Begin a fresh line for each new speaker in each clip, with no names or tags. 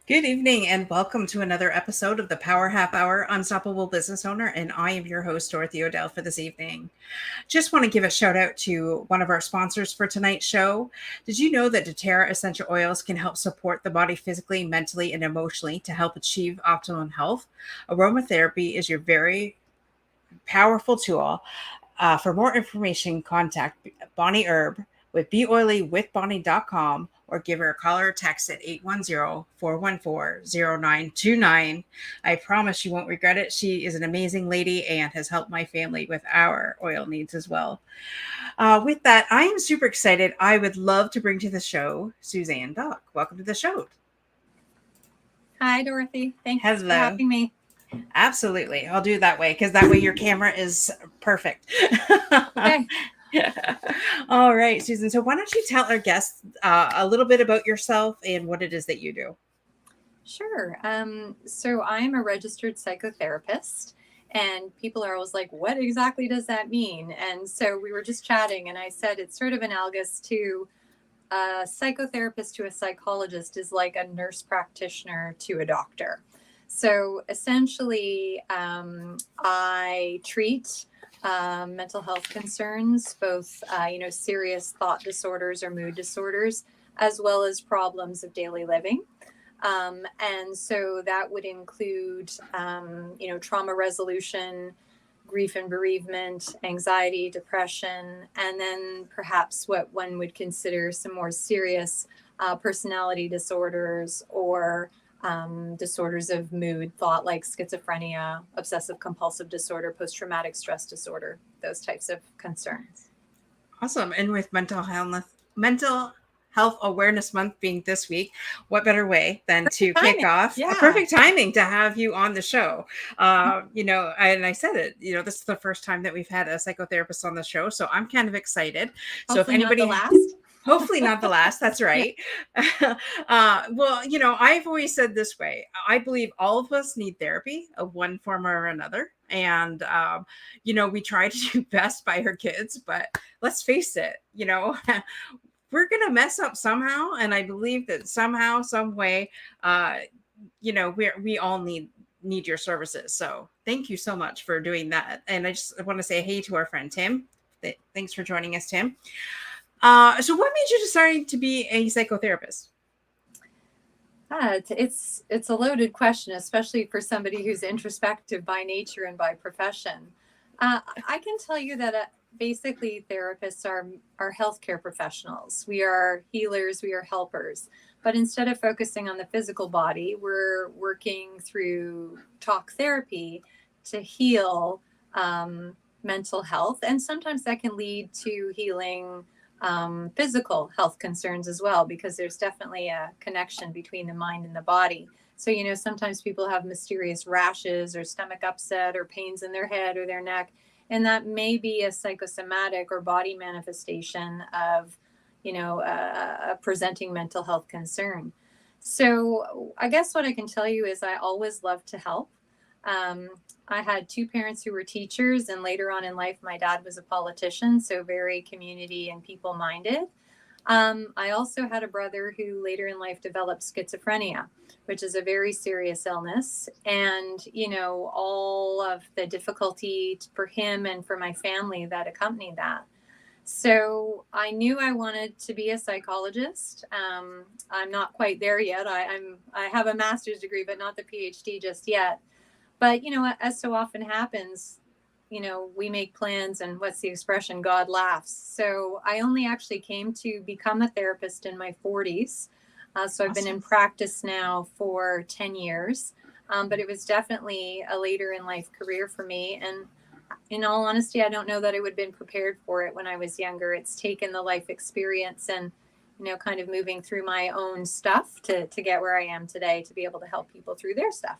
Good evening and welcome to another episode of the Power Half Hour Unstoppable Business Owner. And I am your host, Dorothy Odell, for this evening. Just want to give a shout out to one of our sponsors for tonight's show. Did you know that doTERRA essential oils can help support the body physically, mentally, and emotionally to help achieve optimum health? Aromatherapy is your very powerful tool. For more information, contact Bonnie Herb with beoilywithbonnie.com or give her a call or text at 810-414-0929. I promise you won't regret it. She is an amazing lady and has helped my family with our oil needs as well. With that, I am super excited. I would love to bring to the show Suzanne Duc. Welcome to the show.
Hi, Dorothy. Thanks
Hello.
for having me.
Absolutely. I'll do it that way because that way your camera is perfect.
Okay.
All right, Susan. So why don't you tell our guests a little bit about yourself and what it is that you do?
Sure. So I'm a registered psychotherapist, and people are always like, what exactly does that mean? And so we were just chatting, and I said it's sort of analogous to a psychotherapist to a psychologist is like a nurse practitioner to a doctor. So essentially, I treat mental health concerns, both serious thought disorders or mood disorders, as well as problems of daily living. And so that would include, trauma resolution, grief and bereavement, anxiety, depression, and then perhaps what one would consider some more serious personality disorders or disorders of mood, thought like schizophrenia, obsessive compulsive disorder, post-traumatic stress disorder, those types of concerns.
Awesome. And with mental health awareness month being this week, what better way than to kick off a perfect timing to have you on the show? And I said it, this is the first time that we've had a psychotherapist on the show. So I'm kind of excited.
Hopefully
so if anybody
not the last.
Hopefully not the last. That's right. I've always said this way. I believe all of us need therapy of one form or another. And, we try to do best by our kids, but let's face it, we're going to mess up somehow. And I believe that somehow, some way, we all need your services. So thank you so much for doing that. And I just want to say hey to our friend, Tim. Thanks for joining us, Tim. So what made you decide to be a psychotherapist?
It's a loaded question, especially for somebody who's introspective by nature and by profession. I can tell you that basically therapists are healthcare professionals. We are healers, we are helpers. But instead of focusing on the physical body, we're working through talk therapy to heal mental health. And sometimes that can lead to healing physical health concerns as well, because there's definitely a connection between the mind and the body. So, sometimes people have mysterious rashes or stomach upset or pains in their head or their neck, and that may be a psychosomatic or body manifestation of, a presenting mental health concern. So I guess what I can tell you is I always love to help. I had two parents who were teachers, and later on in life, my dad was a politician, so very community and people minded. I also had a brother who later in life developed schizophrenia, which is a very serious illness. And, all of the difficulty for him and for my family that accompanied that. So I knew I wanted to be a psychologist. I'm not quite there yet. I have a master's degree, but not the PhD just yet. But, as so often happens, we make plans and what's the expression? God laughs. So I only actually came to become a therapist in my 40s. So I've been in practice now for 10 years. But it was definitely a later in life career for me. And in all honesty, I don't know that I would have been prepared for it when I was younger. It's taken the life experience and, kind of moving through my own stuff to get where I am today, to be able to help people through their stuff.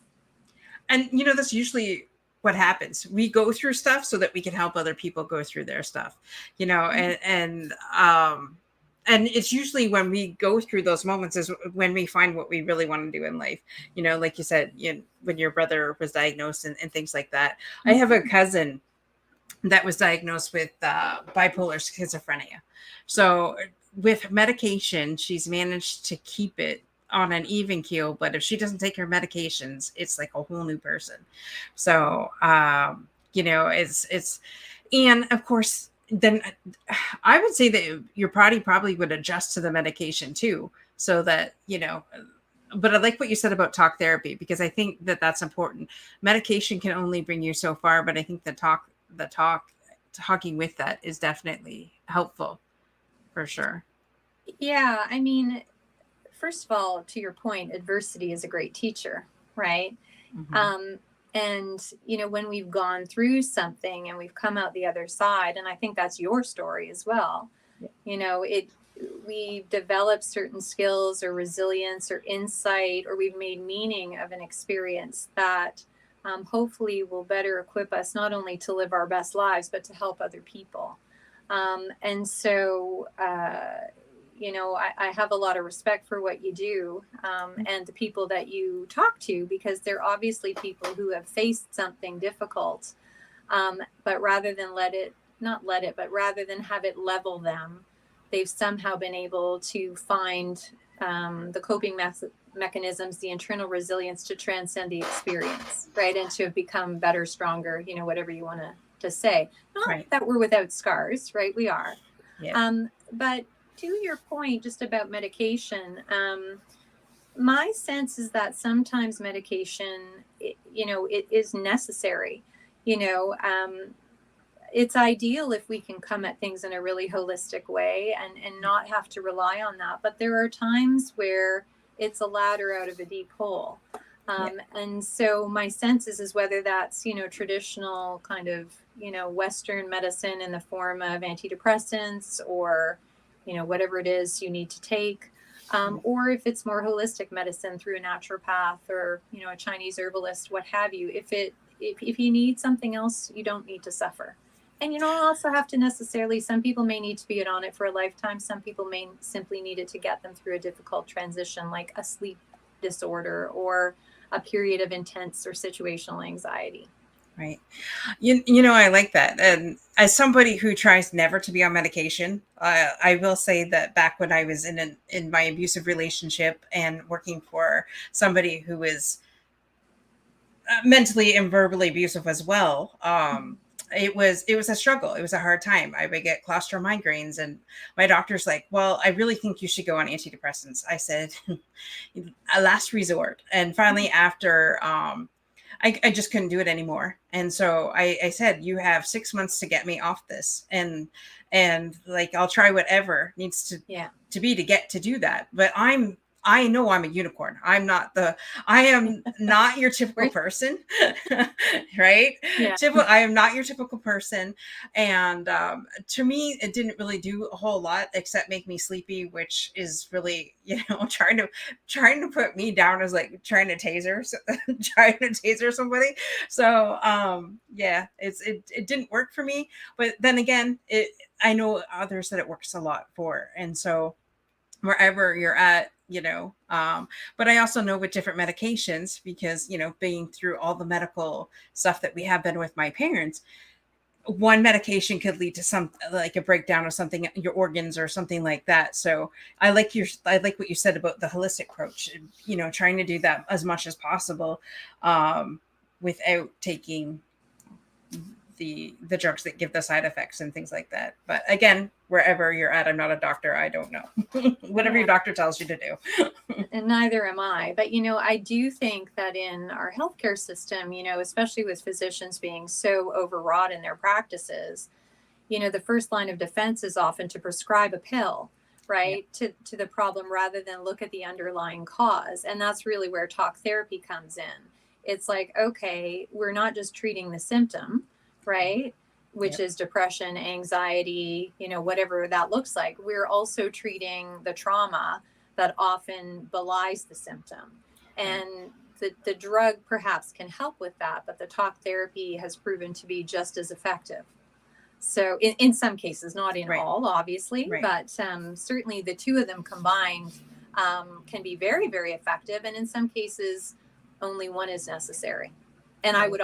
And, that's usually what happens. We go through stuff so that we can help other people go through their stuff, and it's usually when we go through those moments is when we find what we really want to do in life. Like you said, when your brother was diagnosed and things like that. I have a cousin that was diagnosed with bipolar schizophrenia. So with medication, she's managed to keep it on an even keel, but if she doesn't take her medications, it's like a whole new person. So, it's, and of course, then I would say that your body probably would adjust to the medication too, so that, but I like what you said about talk therapy, because I think that that's important. Medication can only bring you so far, but I think talking with that is definitely helpful for sure.
Yeah, I mean, first of all, to your point, adversity is a great teacher, right?
Mm-hmm.
Um, and when we've gone through something and we've come out the other side, and I think that's your story as well.
Yeah.
We've developed certain skills or resilience or insight, or we've made meaning of an experience that hopefully will better equip us not only to live our best lives, but to help other people. And so, I have a lot of respect for what you do, and the people that you talk to, because they're obviously people who have faced something difficult. But rather than rather than have it level them, they've somehow been able to find the coping mechanisms, the internal resilience to transcend the experience, right? And to have become better, stronger, whatever you want to say. Not
Right.
that we're without scars, right? We are.
Yeah.
But to your point, just about medication, my sense is that sometimes medication, it is necessary. It's ideal if we can come at things in a really holistic way and not have to rely on that. But there are times where it's a ladder out of a deep hole. And so my sense is whether that's, traditional kind of, Western medicine in the form of antidepressants or, whatever it is you need to take, or if it's more holistic medicine through a naturopath or, a Chinese herbalist, what have you. If you need something else, you don't need to suffer. And you don't also have to necessarily, some people may need to be on it for a lifetime. Some people may simply need it to get them through a difficult transition, like a sleep disorder or a period of intense or situational anxiety.
Right. I like that. And as somebody who tries never to be on medication, I will say that back when I was in my abusive relationship and working for somebody who was mentally and verbally abusive as well, it was a struggle. It was a hard time. I would get cluster migraines, and my doctor's like, "Well, I really think you should go on antidepressants." I said, "A last resort." And finally, after I just couldn't do it anymore. And so I said, "You have 6 months to get me off this, and like I'll try whatever needs to be to get to do that." But I know I'm a unicorn. I am not your typical person, right?
Yeah.
I am not your typical person. And to me, it didn't really do a whole lot except make me sleepy, which is really, trying to put me down as like trying to taser somebody. So it didn't work for me. But then again, I know others that it works a lot for. And so wherever you're at, but I also know with different medications, because, being through all the medical stuff that we have been with my parents, one medication could lead to some like a breakdown of something, your organs or something like that. So I like what you said about the holistic approach, trying to do that as much as possible, without taking the drugs that give the side effects and things like that. But again, wherever you're at, I'm not a doctor. I don't know. Whatever your doctor tells you to do.
And neither am I. But, I do think that in our healthcare system, especially with physicians being so overwrought in their practices, the first line of defense is often to prescribe a pill, right, to the problem rather than look at the underlying cause. And that's really where talk therapy comes in. It's like, okay, we're not just treating the symptom, right? Which is depression, anxiety, whatever that looks like. We're also treating the trauma that often belies the symptom. And the drug perhaps can help with that, but the talk therapy has proven to be just as effective. So in some cases, not in all, obviously, but certainly the two of them combined can be very, very effective. And in some cases, only one is necessary. And I would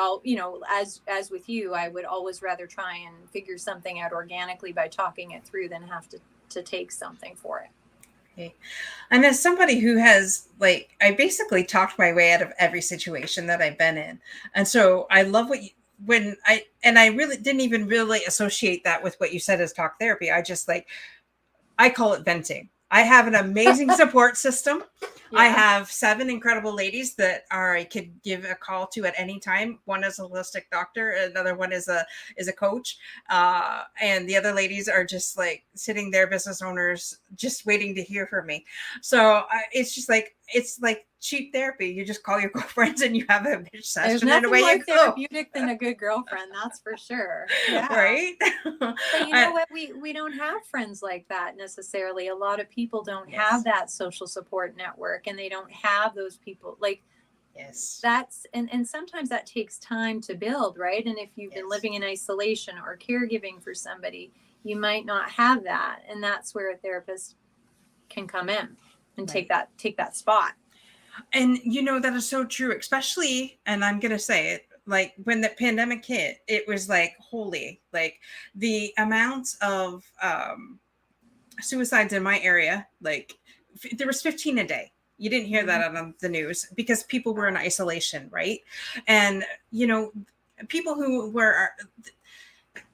as with you, I would always rather try and figure something out organically by talking it through than have to take something for it.
Okay. And as somebody who has, like, I basically talked my way out of every situation that I've been in. And so I love what you, I really didn't even really associate that with what you said as talk therapy. I just like, I call it venting. I have an amazing support system.
Yeah.
I have 7 incredible ladies that I could give a call to at any time. One is a holistic doctor, another one is a coach, and the other ladies are just like sitting there, business owners, just waiting to hear from me. So it's just like cheap therapy. You just call your girlfriends and you have a bitch
There's
session, and
nothing
away
more
you go.
therapeutic than a good girlfriend, that's for sure. Yeah.
Right?
But you know what? We don't have friends like that necessarily. A lot of people don't
Yes.
have that social support network, and they don't have those people. Like,
Yes.
that's and sometimes that takes time to build, right? And if you've been
Yes.
living in isolation or caregiving for somebody, you might not have that, and that's where a therapist can come in and
Right.
take that spot.
And you know, that is so true, especially, and I'm gonna say it, like when the pandemic hit, it was like holy, like the amounts of suicides in my area, like there was 15 a day. You didn't hear that on the news because people were in isolation, right? And you know, people who were,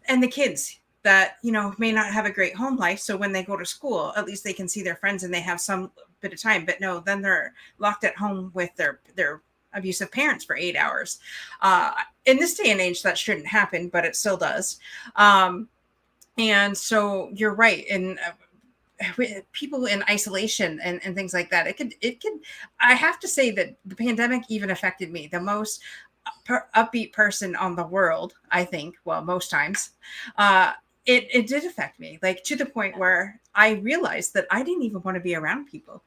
and the kids that, you know, may not have a great home life, so when they go to school, at least they can see their friends and they have some bit of time. But no, then they're locked at home with their abusive parents for 8 hours. In this day and age, that shouldn't happen, but it still does. And so you're right. And people in isolation and things like that, it could, I have to say that the pandemic even affected me. The most upbeat person on the world, I think, well, most times, it did affect me, like to the point where I realized that I didn't even want to be around people.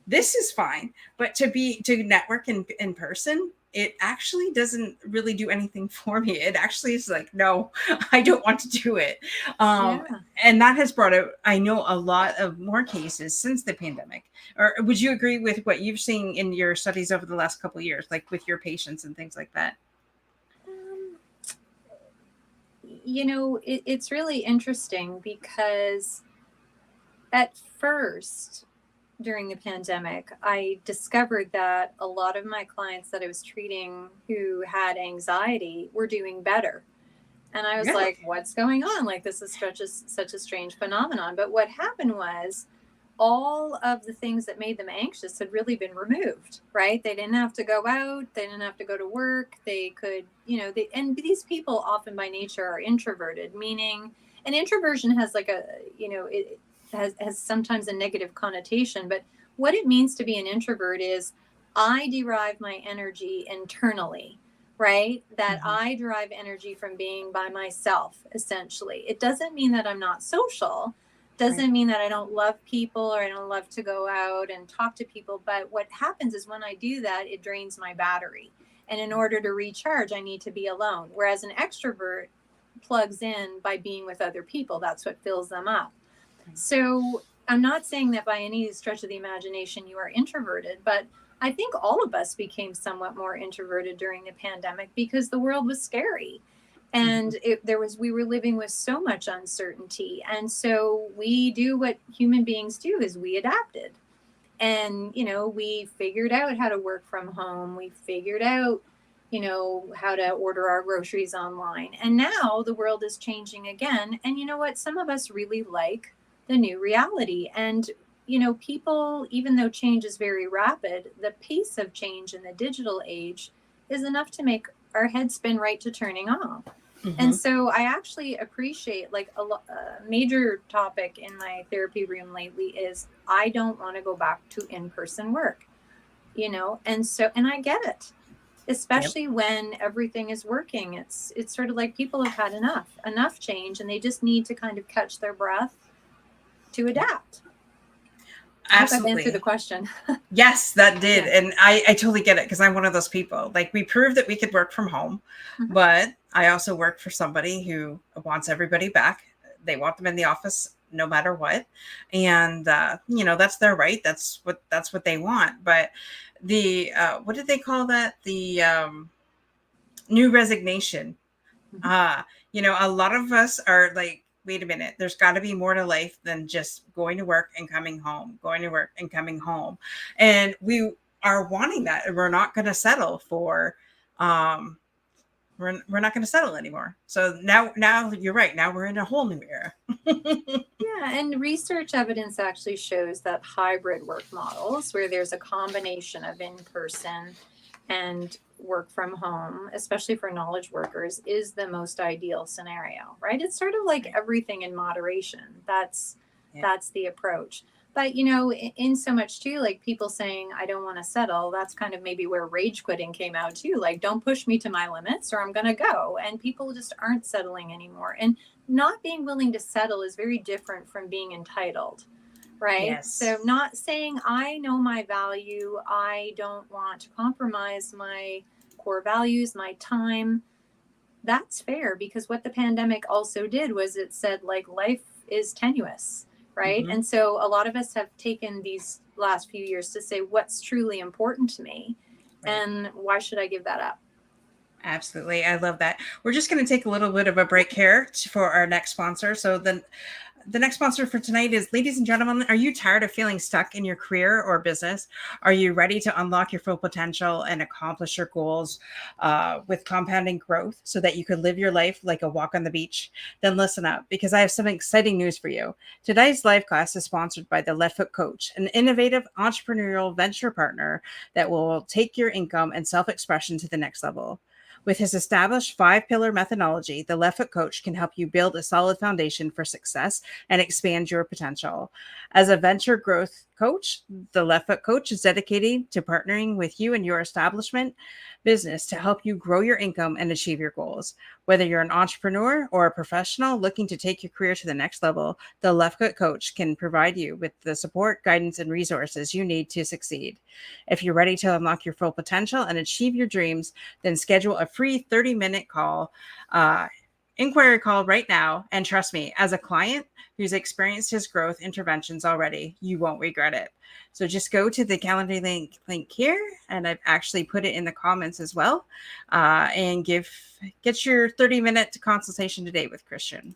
This is fine, but to network in person, it actually doesn't really do anything for me. It actually is like, no, I don't want to do it. And that has brought out, I know, a lot of more cases since the pandemic. Or would you agree with what you've seen in your studies over the last couple of years, like with your patients and things like that?
You know, it's really interesting because at first, during the pandemic, I discovered that a lot of my clients that I was treating who had anxiety were doing better. And I was like, what's going on? Like, this is such a strange phenomenon. But what happened was all of the things that made them anxious had really been removed, right? They didn't have to go out. They didn't have to go to work. They could, you know, and these people often by nature are introverted, meaning an introversion has like a, you know, it has sometimes a negative connotation, but what it means to be an introvert is I derive my energy internally, right? That I derive energy from being by myself, essentially. It doesn't mean that I'm not social, doesn't mean that I don't love people or I don't love to go out and talk to people. But what happens is when I do that, it drains my battery. And in order to recharge, I need to be alone. Whereas an extrovert plugs in by being with other people. That's what fills them up. So I'm not saying that by any stretch of the imagination you are introverted, but I think all of us became somewhat more introverted during the pandemic because the world was scary. And we were living with so much uncertainty. And so we do what human beings do is we adapted. And, you know, we figured out how to work from home. We figured out, you know, how to order our groceries online. And now the world is changing again. And you know what? Some of us really like the new reality. And, you know, people, even though change is very rapid, the pace of change in the digital age is enough to make our head spin right to turning off. And so I actually appreciate, like, a major topic in my therapy room lately is I don't want to go back to in-person work, you know? And so, and I get it, especially when everything is working. It's sort of like people have had enough change, and they just need to kind of catch their breath to adapt.
Absolutely.
I hope I've answered the question.
Yes, that did. And I totally get it because I'm one of those people. Like, we proved that we could work from home, but I also work for somebody who wants everybody back. They want them in the office no matter what. And, you know, that's their right. That's what they want. But the, what did they call that? The new resignation. You know, a lot of us are like, wait a minute, there's got to be more to life than just going to work and coming home, going to work and coming home. And we are wanting that. And we're not going to settle for, we're not going to settle anymore. So now you're right. Now we're in a whole new era.
Yeah, and research evidence actually shows that hybrid work models, where there's a combination of in-person and work from home, especially for knowledge workers, is the most ideal scenario, right? It's sort of like everything in moderation. That's the approach. But in so much too, like people saying, I don't want to settle, that's kind of maybe where rage quitting came out too. Like, don't push me to my limits or I'm going to go. And people just aren't settling anymore. And not being willing to settle is very different from being entitled, right?
Yes.
So not saying, I know my value, I don't want to compromise my core values, my time. That's fair, because what the pandemic also did was it said, like, life is tenuous, right?
Mm-hmm.
And so a lot of us have taken these last few years to say, what's truly important to me,
Right.
and why should I give that up?
Absolutely. I love that. We're just going to take a little bit of a break here for our next sponsor. So the next sponsor for tonight is, ladies and gentlemen, are you tired of feeling stuck in your career or business? Are you ready to unlock your full potential and accomplish your goals with compounding growth so that you could live your life like a walk on the beach? Then listen up, because I have some exciting news for you. Today's live class is sponsored by the Left Foot Coach, an innovative entrepreneurial venture partner that will take your income and self-expression to the next level. With his established 5-pillar methodology, the Left Foot Coach can help you build a solid foundation for success and expand your potential. As a venture growth coach, the Left Foot Coach is dedicated to partnering with you and your establishment business to help you grow your income and achieve your goals. Whether you're an entrepreneur or a professional looking to take your career to the next level, the Left Foot Coach can provide you with the support, guidance, and resources you need to succeed. If you're ready to unlock your full potential and achieve your dreams, then schedule a free 30-minute call, inquiry call right now. And trust me, as a client who's experienced his growth interventions already, you won't regret it. So just go to the calendar link here, and I've actually put it in the comments as well, and get your 30-minute consultation today with Christian.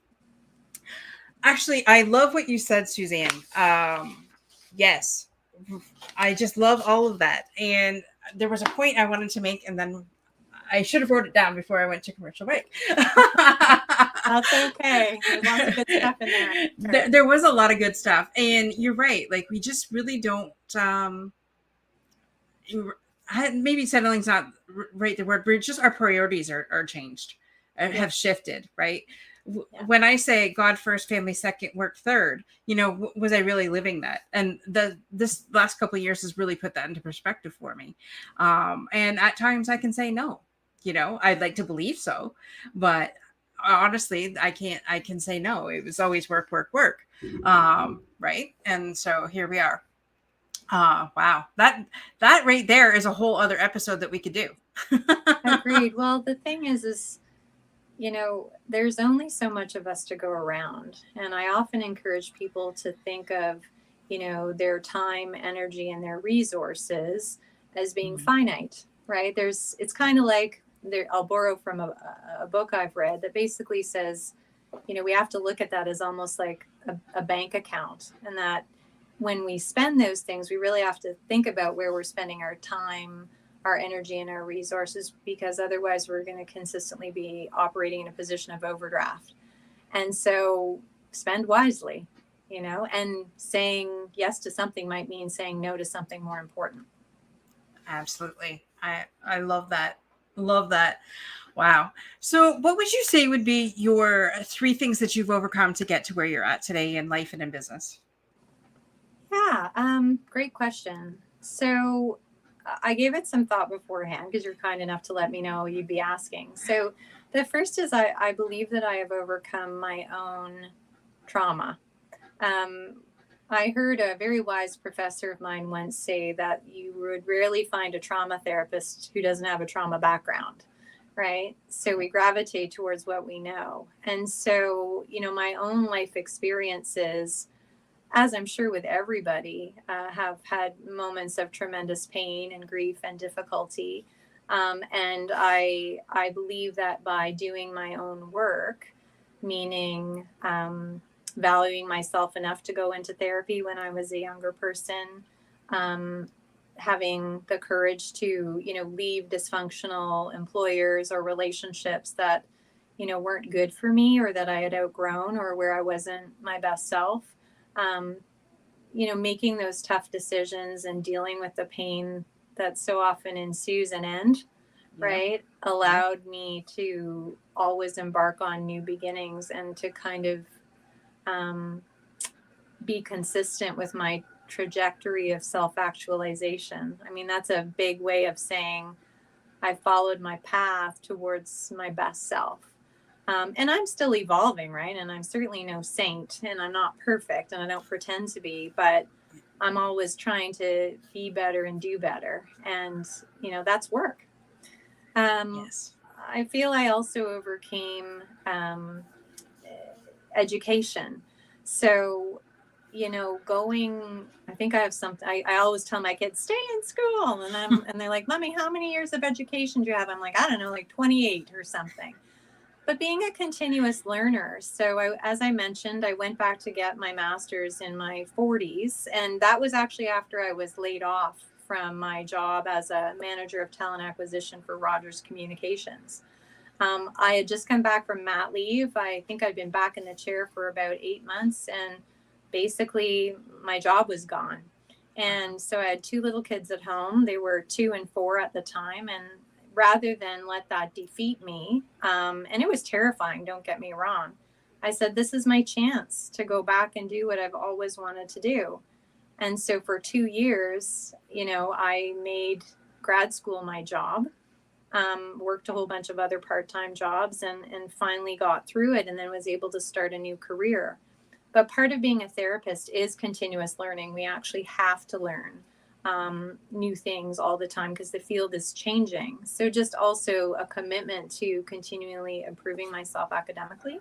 Actually, I love what you said, Suzanne. Yes, I just love all of that. And there was a point I wanted to make, and then I should have wrote it down before I went to commercial break.
That's okay. There's lots of good stuff in there.
There was a lot of good stuff. And you're right. Like, we just really don't, maybe settling's not right the word, but just our priorities are changed, have shifted, right? When I say God first, family second, work third, was I really living that? And this last couple of years has really put that into perspective for me. And at times I can say no. I'd like to believe so, but honestly, I can say no. It was always work, work, work. Right. And so here we are. Wow. That right there is a whole other episode that we could do.
Agreed. Well, the thing is, there's only so much of us to go around. And I often encourage people to think of, their time, energy, and their resources as being finite, right? It's kind of like, I'll borrow from a book I've read that basically says, we have to look at that as almost like a bank account, and that when we spend those things, we really have to think about where we're spending our time, our energy, and our resources, because otherwise we're going to consistently be operating in a position of overdraft. And so spend wisely, and saying yes to something might mean saying no to something more important.
Absolutely. I love that. Love that. Wow. So what would you say would be your 3 things that you've overcome to get to where you're at today in life and in business?
Yeah, great question. So I gave it some thought beforehand, because you're kind enough to let me know you'd be asking. So the first is I believe that I have overcome my own trauma. I heard a very wise professor of mine once say that you would rarely find a trauma therapist who doesn't have a trauma background, right? So we gravitate towards what we know. And so, my own life experiences, as I'm sure with everybody, have had moments of tremendous pain and grief and difficulty. And I believe that by doing my own work, meaning valuing myself enough to go into therapy when I was a younger person, having the courage to, leave dysfunctional employers or relationships that, weren't good for me or that I had outgrown or where I wasn't my best self. Um, making those tough decisions and dealing with the pain that so often ensues an end,
Yeah.
right, allowed me to always embark on new beginnings and to kind of be consistent with my trajectory of self-actualization. I mean, that's a big way of saying I followed my path towards my best self. And I'm still evolving, right? And I'm certainly no saint and I'm not perfect and I don't pretend to be, but I'm always trying to be better and do better. And, that's work.
Yes.
I feel I also overcame education. So, I think I have something, I always tell my kids, stay in school. And they're like, Mommy, how many years of education do you have? I'm like, I don't know, like 28 or something. But being a continuous learner. So as I mentioned, I went back to get my master's in my 40s. And that was actually after I was laid off from my job as a manager of talent acquisition for Rogers Communications. I had just come back from mat leave. I think I'd been back in the chair for about 8 months, and basically my job was gone. And so I had 2 little kids at home. They were 2 and 4 at the time. And rather than let that defeat me, and it was terrifying, don't get me wrong, I said, this is my chance to go back and do what I've always wanted to do. And so for 2 years, I made grad school my job. Worked a whole bunch of other part-time jobs and finally got through it and then was able to start a new career. But part of being a therapist is continuous learning. We actually have to learn new things all the time because the field is changing. So just also a commitment to continually improving myself academically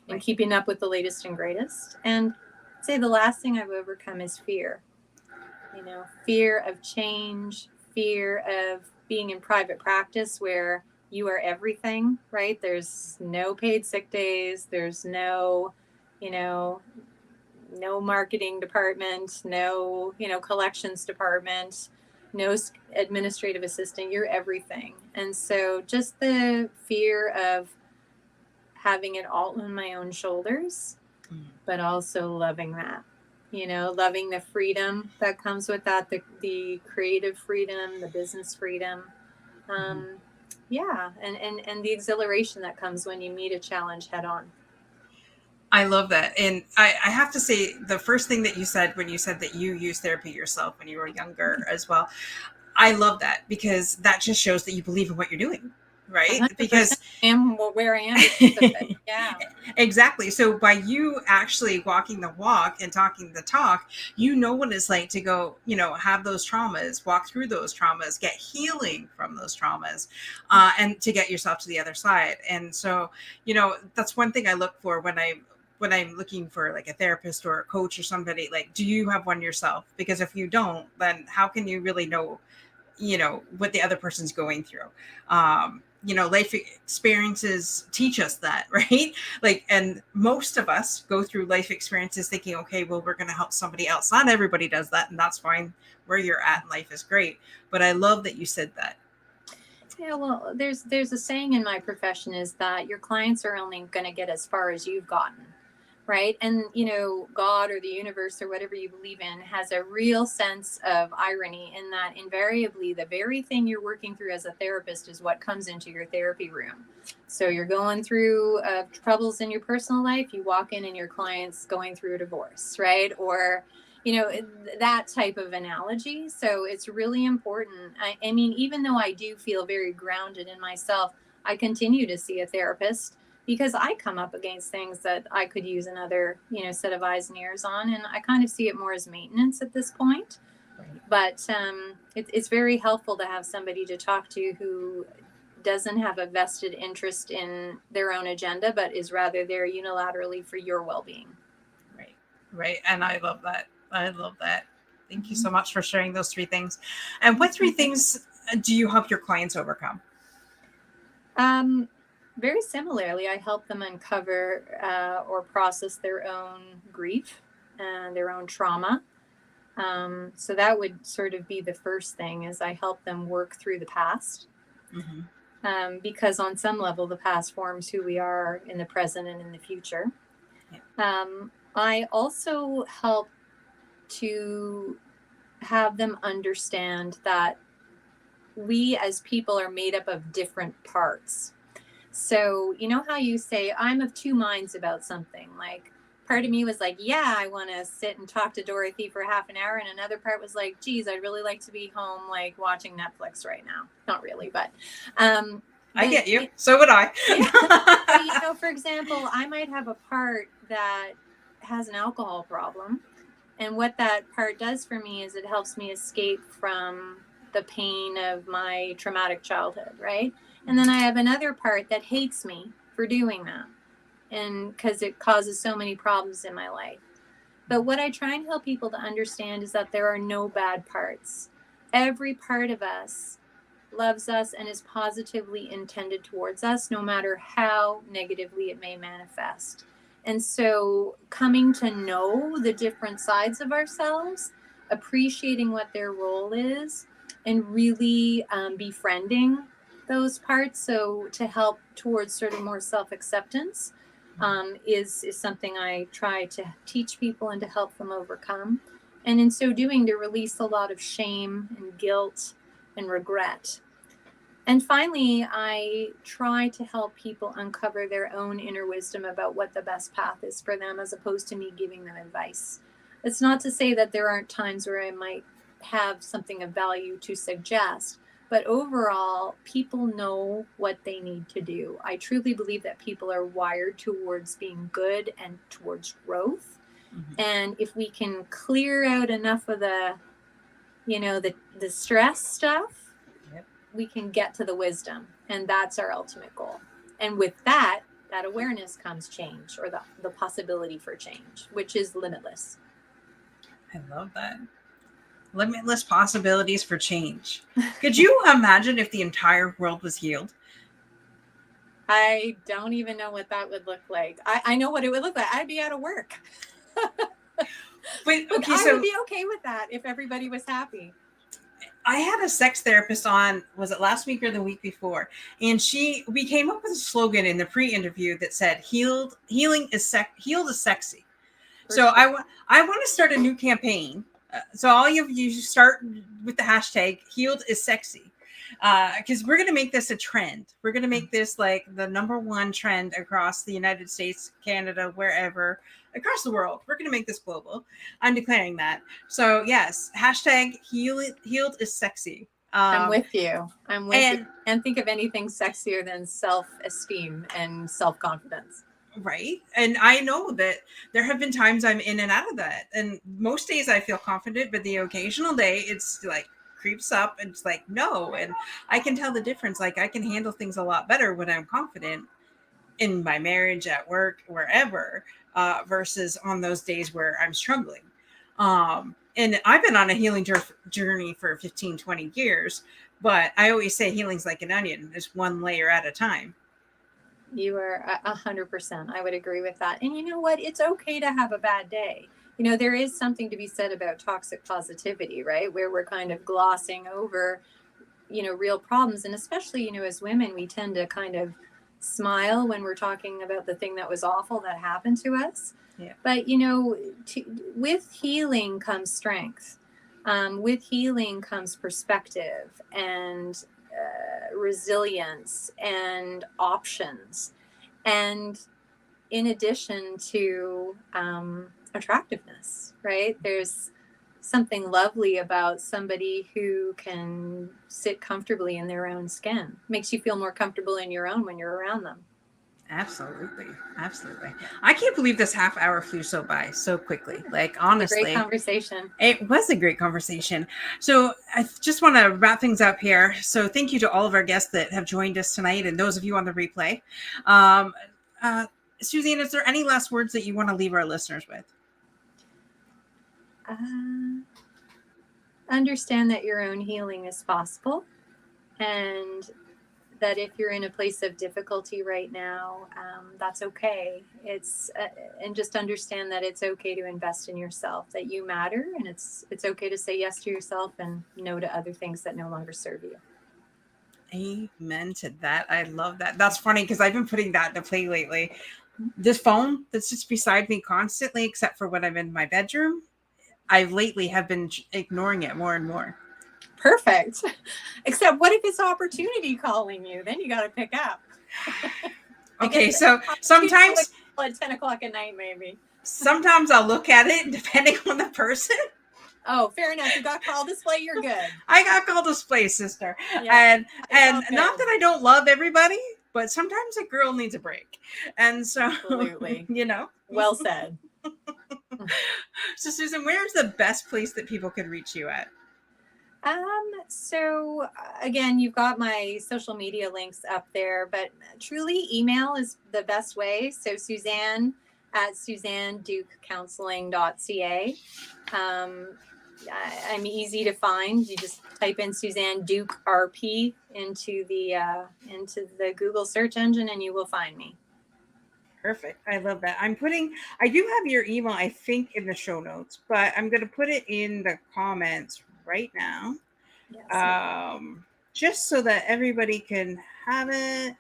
and keeping up with the latest and greatest. And I'd say the last thing I've overcome is fear. Fear of change, fear of being in private practice where you are everything, right? There's no paid sick days. There's no, no marketing department, no, collections department, no administrative assistant. You're everything. And so just the fear of having it all on my own shoulders, but also loving that. Loving the freedom that comes with that, the creative freedom, the business freedom. Yeah. And the exhilaration that comes when you meet a challenge head on.
I love that. And I have to say, the first thing that you said when you said that you used therapy yourself when you were younger as well, I love that because that just shows that you believe in what you're doing. Right?
100%.
Because
I am where I am because of it. Yeah.
Exactly. So by you actually walking the walk and talking the talk, you know what it's like to go, have those traumas, walk through those traumas, get healing from those traumas, and to get yourself to the other side. And so, that's one thing I look for when I'm looking for like a therapist or a coach or somebody. Like, do you have one yourself? Because if you don't, then how can you really know what the other person's going through? Life experiences teach us that, right? Like, and most of us go through life experiences thinking, okay, well, we're going to help somebody else. Not everybody does that, and that's fine. Where you're at in life is great. But I love that you said that.
Yeah, well, there's a saying in my profession is that your clients are only going to get as far as you've gotten. Right. And, God or the universe or whatever you believe in has a real sense of irony in that invariably the very thing you're working through as a therapist is what comes into your therapy room. So you're going through troubles in your personal life. You walk in and your client's going through a divorce. Right. Or, that type of analogy. So it's really important. I mean, even though I do feel very grounded in myself, I continue to see a therapist because I come up against things that I could use another, set of eyes and ears on. And I kind of see it more as maintenance at this point. Right. But it's very helpful to have somebody to talk to who doesn't have a vested interest in their own agenda, but is rather there unilaterally for your well-being.
Right. And I love that. Thank you so much for sharing those 3 things. And what 3 things do you help your clients overcome?
very similarly, I help them uncover or process their own grief and their own trauma. So that would sort of be the first thing, is I help them work through the past. Because on some level, the past forms who we are in the present and in the future. I also help to have them understand that we as people are made up of different parts. So, you know how you say, I'm of two minds about something? Like, part of me was like, yeah, I want to sit and talk to Dorothy for half an hour. And another part was like, geez, I'd really like to be home, like watching Netflix right now. Not really, but
I get you. So would I.
Yeah. But, for example, I might have a part that has an alcohol problem. And what that part does for me is it helps me escape from the pain of my traumatic childhood, right? And then I have another part that hates me for doing that, and because it causes so many problems in my life. But what I try and help people to understand is that there are no bad parts. Every part of us loves us and is positively intended towards us, no matter how negatively it may manifest. And so coming to know the different sides of ourselves, appreciating what their role is, and really befriending those parts, so to help towards sort of more self-acceptance, is something I try to teach people and to help them overcome. And in so doing, to release a lot of shame and guilt and regret. And finally, I try to help people uncover their own inner wisdom about what the best path is for them, as opposed to me giving them advice. It's not to say that there aren't times where I might have something of value to suggest, but overall, people know what they need to do. I truly believe that people are wired towards being good and towards growth. And if we can clear out enough of the stress stuff, we can get to the wisdom, and that's our ultimate goal. And with that awareness comes change, or the possibility for change, which is limitless.
I love that. Limitless possibilities for change. Could you imagine if the entire world was healed?
I don't even know what that would look like. I know what it would look like. I'd be out of work.
But
I would be okay with that if everybody was happy.
I had a sex therapist on, was it last week or the week before? And we came up with a slogan in the pre-interview that said, healed is sexy. So sure. I want to start a new campaign. So all of you start with the hashtag healed is sexy. Because we're going to make this a trend. We're going to make this like the number one trend across the United States, Canada, wherever, across the world. We're going to make this global. I'm declaring that. So yes, hashtag healed is sexy.
I'm with you. You. And think of anything sexier than self-esteem and self-confidence.
Right. And I know that there have been times I'm in and out of that. And most days I feel confident, but the occasional day it's like creeps up and it's like, no. And I can tell the difference. Like I can handle things a lot better when I'm confident in my marriage, at work, wherever, versus on those days where I'm struggling. And I've been on a healing journey for 15, 20 years, but I always say healing's like an onion, just one layer at a time.
You are 100%. I would agree with that. And you know what? It's okay to have a bad day. There is something to be said about toxic positivity, right? Where we're kind of glossing over, real problems. And especially, as women, we tend to kind of smile when we're talking about the thing that was awful that happened to us.
Yeah.
But, with healing comes strength. With healing comes perspective and resilience and options, and in addition to attractiveness, right? There's something lovely about somebody who can sit comfortably in their own skin. Makes you feel more comfortable in your own when you're around them.
Absolutely. I can't believe this half hour flew by so quickly. Like, honestly,
great conversation.
It was a great conversation. So I just want to wrap things up here. So thank you to all of our guests that have joined us tonight, and those of you on the replay. Suzanne, is there any last words that you want to leave our listeners with?
Understand that your own healing is possible, and that if you're in a place of difficulty right now, that's okay. And just understand that it's okay to invest in yourself, that you matter, and it's okay to say yes to yourself and no to other things that no longer serve you.
Amen to that. I love that. That's funny because I've been putting that into play lately. This phone that's just beside me constantly, except for when I'm in my bedroom, I lately have been ignoring it more and more.
Perfect. Except what if it's opportunity calling you? Then you got to pick up.
Okay, so sometimes
at 10 o'clock at night, maybe.
Sometimes I'll look at it depending on the person.
Oh, fair enough. You got call display, you're good.
I got call display, sister. Yeah, and not that I don't love everybody, but sometimes a girl needs a break. And so,
absolutely.
Well
said.
So, Susan, where's the best place that people can reach you at?
So again, you've got my social media links up there, but truly email is the best way. So Suzanne at SuzanneDucCounseling.ca. I'm easy to find. You just type in Suzanne Duc RP into the Google search engine and you will find me.
Perfect. I love that. I do have your email, I think, in the show notes, but I'm going to put it in the comments right now. Yes. Just so that everybody can have it.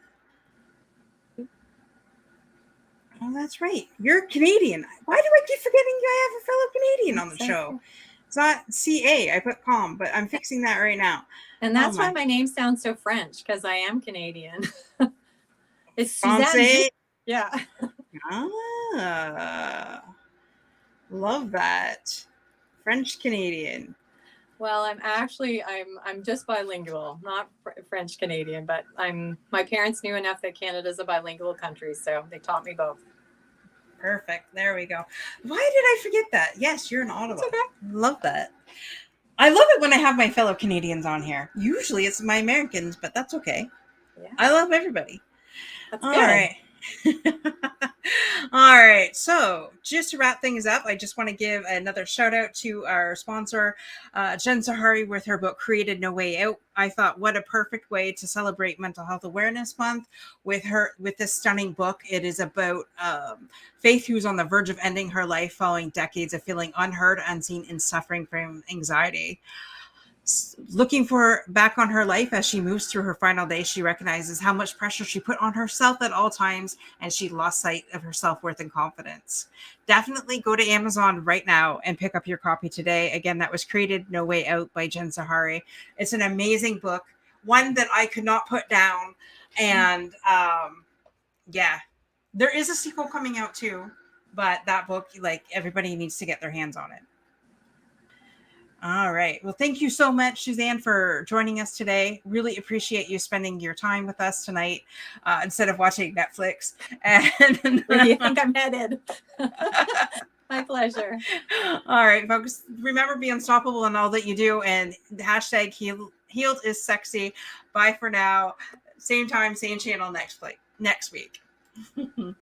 Oh, that's right. You're Canadian. Why do I keep forgetting I have a fellow Canadian on the show? It's not CA. I put com, but I'm fixing that right now.
And that's why my name sounds so French, because I am Canadian. It's Suzanne. Yeah.
Love that. French Canadian.
Well, I'm just bilingual, not French Canadian, but my parents knew enough that Canada's a bilingual country, so they taught me both.
Perfect. There we go. Why did I forget that? Yes, you're in Ottawa.
It's okay.
Love that. I love it when I have my fellow Canadians on here. Usually it's my Americans, but that's okay. Yeah. I love everybody.
That's good. All right.
All right. So just to wrap things up, I just want to give another shout out to our sponsor, Jen Sahari, with her book, Created No Way Out. I thought, what a perfect way to celebrate Mental Health Awareness Month with this stunning book. It is about Faith, who's on the verge of ending her life following decades of feeling unheard, unseen, and suffering from anxiety. Looking back on her life as she moves through her final days, she recognizes how much pressure she put on herself at all times, and she lost sight of her self-worth and confidence. Definitely go to Amazon right now and pick up your copy today. Again, that was Created No Way Out by Jen Sahari. It's an amazing book, one that I could not put down. And there is a sequel coming out too, but that book, everybody needs to get their hands on it. All right. Well, thank you so much, Suzanne, for joining us today. Really appreciate you spending your time with us tonight instead of watching Netflix. And
where do you think I'm headed? My pleasure.
All right, folks. Remember, be unstoppable in all that you do. And the hashtag healed is sexy. Bye for now. Same time, same channel next week.